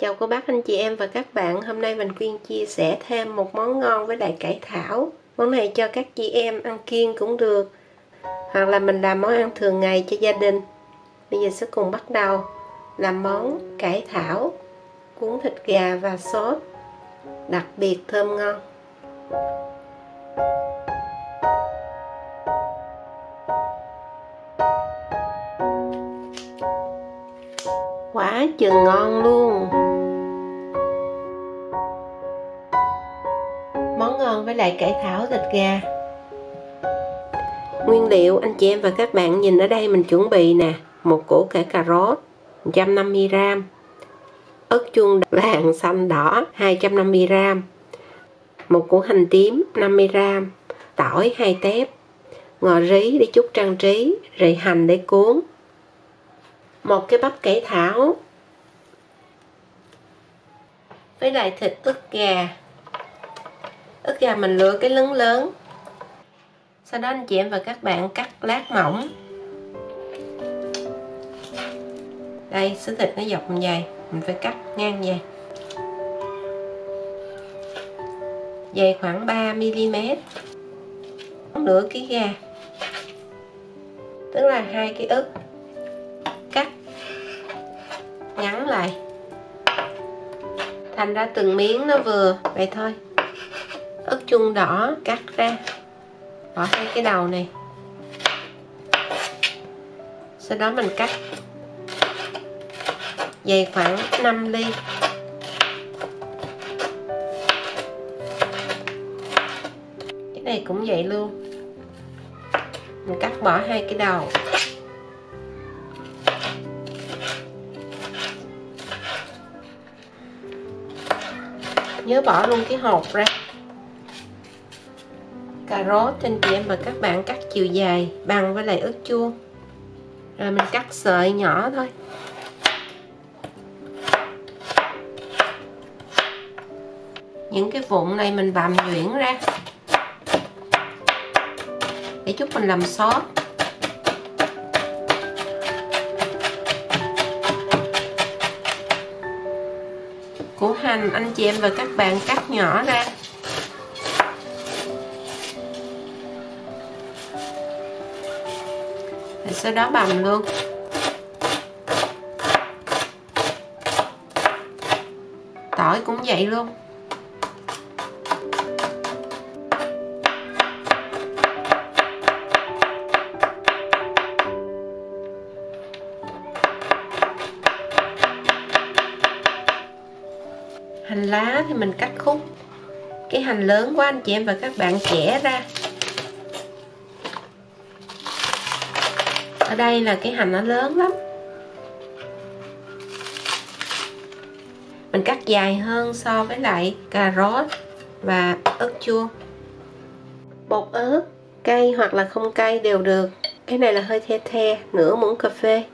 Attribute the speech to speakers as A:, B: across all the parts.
A: Chào cô bác anh chị em và các bạn. Hôm nay mình Quyên chia sẻ thêm một món ngon với lại cải thảo. Món này cho các chị em ăn kiêng cũng được, hoặc là mình làm món ăn thường ngày cho gia đình. Bây giờ sẽ cùng bắt đầu làm món cải thảo cuốn thịt gà và sốt đặc biệt thơm ngon. Quá chừng ngon luôn. Món ngon với lại cải thảo thịt gà. Nguyên liệu anh chị em và các bạn nhìn ở đây mình chuẩn bị nè: một củ cà rốt 150g, ớt chuông vàng xanh đỏ 250g, một củ hành tím 50g, tỏi 2 tép, ngò rí để chút trang trí, rồi hành để cuốn, một cái bắp cải thảo với lại thịt ức gà. Ức gà mình lựa cái lớn lớn. Sau đó anh chị em và các bạn cắt lát mỏng. Đây, xứ thịt nó dọc như vậy, mình phải cắt ngang vậy. Dày khoảng 3mm. Nửa ký gà, tức là 2 cái ức, cắt ngắn lại thành ra từng miếng nó vừa vậy thôi. Ớt chuông đỏ cắt ra, bỏ 2 cái đầu này. Sau đó mình cắt dày khoảng 5 ly. Cái này cũng vậy luôn, mình cắt bỏ 2 cái đầu. Nhớ bỏ luôn cái hột ra. Cà rốt anh chị em và các bạn cắt chiều dài bằng với lại ớt chuông, rồi mình cắt sợi nhỏ thôi. Những cái vụn này mình bằm nhuyễn ra để chút mình làm sốt. Củ hành anh chị em và các bạn cắt nhỏ ra. Rồi sau đó bằm luôn. Tỏi cũng vậy luôn. Hành lá thì mình cắt khúc. Cái hành lớn quá anh chị em và các bạn chẻ ra. Ở đây là cái hành nó lớn lắm, mình cắt dài hơn so với lại cà rốt và ớt chuông. Bột ớt cay hoặc là không cay đều được. Cái này là hơi the the, nửa muỗng cà phê,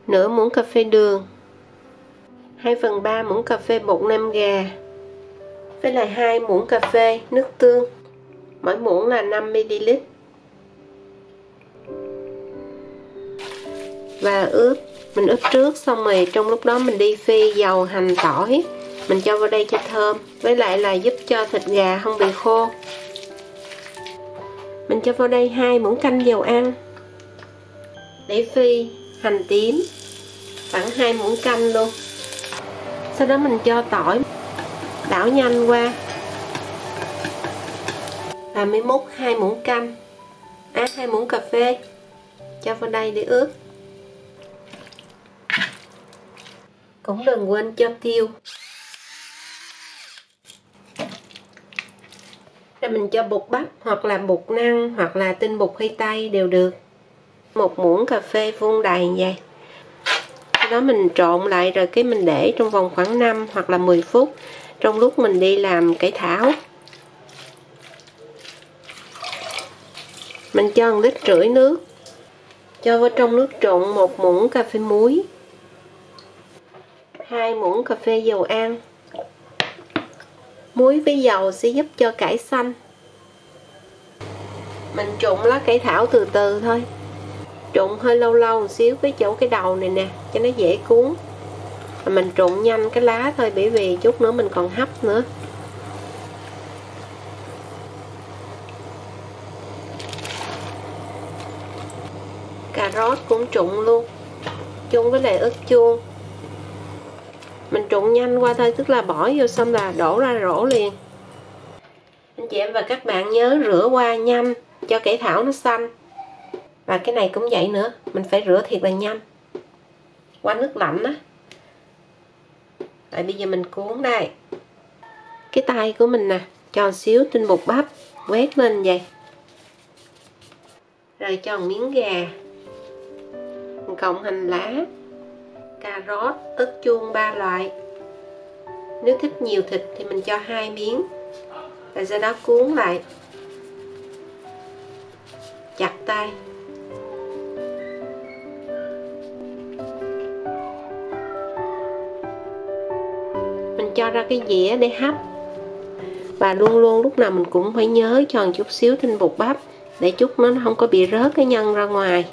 A: nửa muỗng cà phê đường, 2/3 muỗng cà phê bột nêm gà, với lại 2 muỗng cà phê nước tương, mỗi muỗng là 5ml. Và ướp, mình ướp trước xong rồi trong lúc đó mình đi phi dầu hành tỏi, mình cho vào đây cho thơm, với lại là giúp cho thịt gà không bị khô. Mình cho vào đây 2 muỗng canh dầu ăn để phi hành tím, khoảng 2 muỗng canh luôn. Sau đó mình cho tỏi, đảo nhanh qua và mới múc 2 muỗng canh, 2 muỗng cà phê cho vào đây để ướp. Cũng đừng quên cho tiêu. Rồi mình cho bột bắp hoặc là bột năng hoặc là tinh bột khoai tây đều được. 1 muỗng cà phê vuông đầy như vậy. Sau đó mình trộn lại rồi cái mình để trong vòng khoảng 5 hoặc là 10 phút trong lúc mình đi làm cải thảo. Mình cho 1,5 lít nước. Cho vào trong nước trộn 1 muỗng cà phê muối, 2 muỗng cà phê dầu ăn. Muối với dầu sẽ giúp cho cải xanh. Mình trụng lá cải thảo từ từ thôi, trụng hơi lâu lâu một xíu cái chỗ cái đầu này nè cho nó dễ cuốn. Và mình trộn nhanh cái lá thôi, bởi vì chút nữa mình còn hấp nữa. Cà rốt cũng trụng luôn, chung với lại ớt chuông. Mình trụng nhanh qua thôi, tức là bỏ vô xong là đổ ra rổ liền. Anh chị em và các bạn nhớ rửa qua nhanh cho cải thảo nó xanh. Và cái này cũng vậy nữa, mình phải rửa thiệt là nhanh qua nước lạnh á. Rồi bây giờ mình cuốn đây. Cái tay của mình nè, cho xíu tinh bột bắp, quét lên vậy. Rồi cho một miếng gà, một cọng hành lá, cà rốt, ớt chuông 3 loại. Nếu thích nhiều thịt thì mình cho 2 miếng. Rồi sau đó cuốn lại, chặt tay. Mình cho ra cái dĩa để hấp. Và luôn luôn lúc nào mình cũng phải nhớ cho một chút xíu tinh bột bắp để chút nó không có bị rớt cái nhân ra ngoài.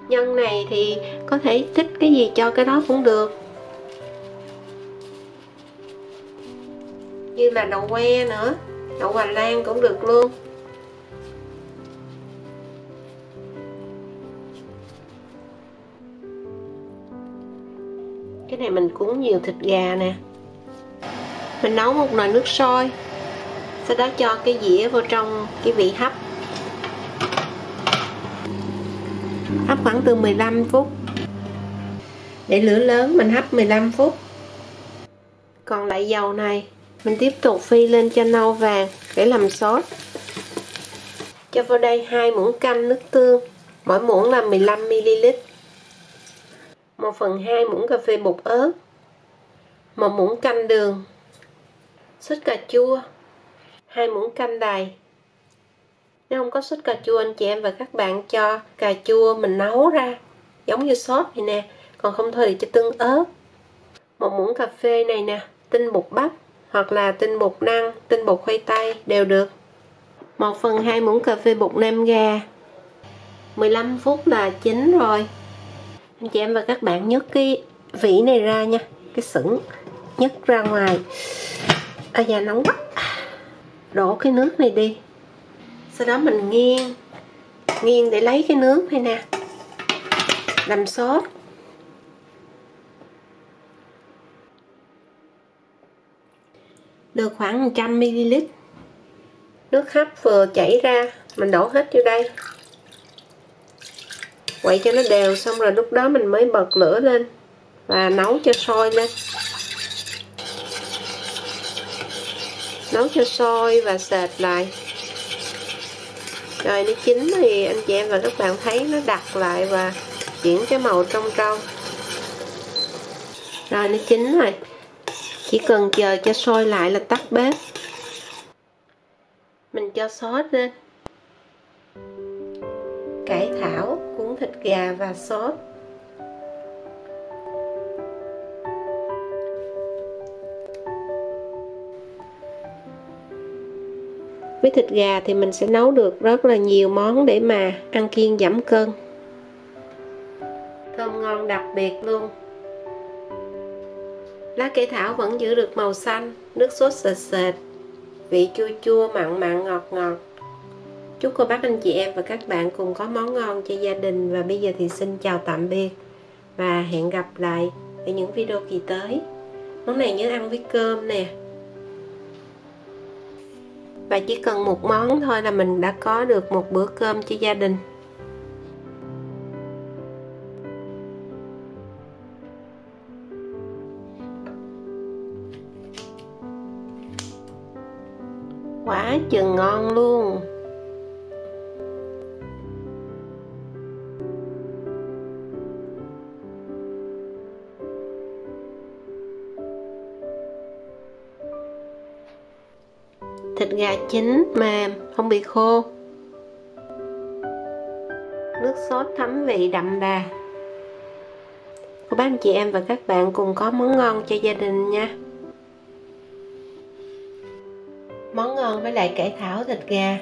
A: Nhân này thì có thể thích cái gì cho cái đó cũng được, như là đậu que nữa, đậu Hà Lan cũng được luôn. Cái này mình cuốn nhiều thịt gà nè. Mình nấu một nồi nước sôi, sau đó cho cái dĩa vào trong cái vị hấp. Hấp khoảng từ 15 phút. Để lửa lớn mình hấp 15 phút. Còn lại dầu này mình tiếp tục phi lên cho nâu vàng để làm sốt. Cho vào đây 2 muỗng canh nước tương, mỗi muỗng là 15ml. 1/2 muỗng cà phê bột ớt, 1 muỗng canh đường, sốt cà chua, 2 muỗng canh đầy. Nếu không có sốt cà chua, anh chị em và các bạn cho cà chua mình nấu ra giống như sốt vậy nè, còn không thôi thì cho tương ớt. 1 muỗng cà phê này nè, tinh bột bắp hoặc là tinh bột năng, tinh bột khoai tây đều được. 1/2 muỗng cà phê bột nêm gà. 15 phút là chín rồi. Anh chị em và các bạn nhấc cái vỉ này ra nha, cái sửng nhấc ra ngoài. À da nóng quá. Đổ cái nước này đi. Sau đó mình nghiêng để lấy cái nước này nè, làm sốt. Được khoảng 100ml. Nước hấp vừa chảy ra, mình đổ hết vô đây. Quậy cho nó đều, xong rồi lúc đó mình mới bật lửa lên và nấu cho sôi lên. Nấu cho sôi và sệt lại. Rồi nó chín thì anh chị em và các bạn thấy nó đặc lại và chuyển cái màu trong trong. Rồi nó chín rồi. Chỉ cần chờ cho sôi lại là tắt bếp. Mình cho sốt lên. Cải thảo, cuốn thịt gà và sốt. Với thịt gà thì mình sẽ nấu được rất là nhiều món để mà ăn kiêng giảm cân. Thơm ngon đặc biệt luôn. Lá cải thảo vẫn giữ được màu xanh, nước sốt sệt sệt, vị chua chua, mặn mặn, ngọt ngọt. Chúc cô bác anh chị em và các bạn cùng có món ngon cho gia đình. Và bây giờ thì xin chào tạm biệt và hẹn gặp lại ở những video kỳ tới. Món này nhớ ăn với cơm nè. Và chỉ cần một món thôi là mình đã có được một bữa cơm cho gia đình. Quá chừng ngon luôn. Thịt gà chín mềm, không bị khô. Nước sốt thấm vị đậm đà. Cô bác anh chị em và các bạn cùng có món ngon cho gia đình nha. Món ngon với lại cải thảo thịt gà.